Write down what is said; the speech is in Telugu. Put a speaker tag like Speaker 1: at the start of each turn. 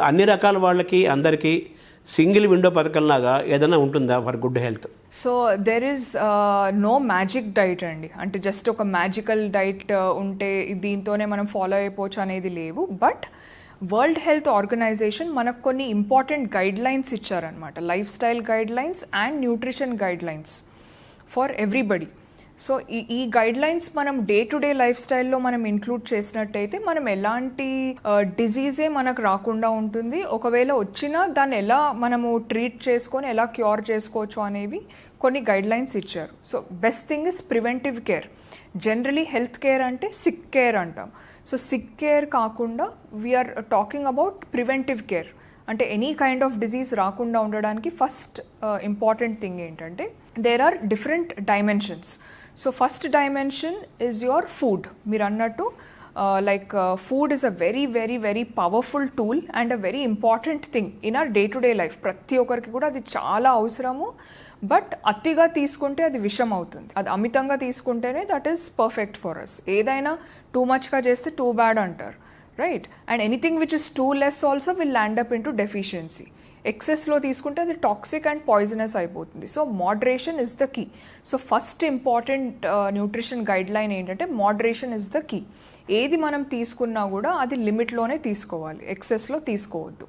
Speaker 1: అన్ని రకాల వాళ్ళకి అందరికీ సింగిల్ విండో పథకంలాగా ఏదైనా ఉంటుందా for good health?
Speaker 2: So there is no magic diet అండి, అంటే జస్ట్ ఒక మ్యాజికల్ డైట్ ఉంటే దీంతోనే మనం ఫాలో అయిపోవచ్చు అనేది లేవు. బట్ వరల్డ్ హెల్త్ ఆర్గనైజేషన్ మనకు కొన్ని ఇంపార్టెంట్ గైడ్ లైన్స్ ఇచ్చారనమాట, life style guide lines and nutrition guide lines for everybody. So ఈ గైడ్ లైన్స్ మనం డే టు డే లైఫ్ స్టైల్లో మనం ఇంక్లూడ్ చేసినట్టయితే మనం ఎలాంటి డిజీజే మనకు రాకుండా ఉంటుంది. ఒకవేళ వచ్చినా దాన్ని ఎలా మనము ట్రీట్ చేసుకొని ఎలా క్యూర్ చేసుకోవచ్చు అనేవి కొన్ని గైడ్ లైన్స్ ఇచ్చారు. So best thing is preventive care. Generally health care అంటే సిక్ కేర్ అంటాం. సో సిక్ కేర్ కాకుండా we are talking about preventive care. అంటే ఎనీ కైండ్ ఆఫ్ డిజీజ్ రాకుండా ఉండడానికి ఫస్ట్ ఇంపార్టెంట్ థింగ్ ఏంటంటే there are different dimensions. So first dimension is your food. మీరు అన్నట్టు like food is a very very very powerful tool and a very important thing in our day to day life. ప్రతి ఒక్కరికి కూడా అది చాలా అవసరము. బట్ అతిగా తీసుకుంటే అది విషం అవుతుంది, అది అమితంగా తీసుకుంటేనే that is perfect for us. ఏదైనా టూ మచ్గా చేస్తే టూ బ్యాడ్ అంటారు, right? And anything which is too less also will land up into deficiency. ఎక్సెస్లో తీసుకుంటే అది టాక్సిక్ అండ్ పాయిజనస్ అయిపోతుంది. So moderation is the key. So first important nutrition guideline ఏంటంటే మోడరేషన్ ఇస్ ద కీ. ఏది మనం తీసుకున్నా కూడా అది లిమిట్లోనే తీసుకోవాలి, ఎక్సెస్లో తీసుకోవద్దు.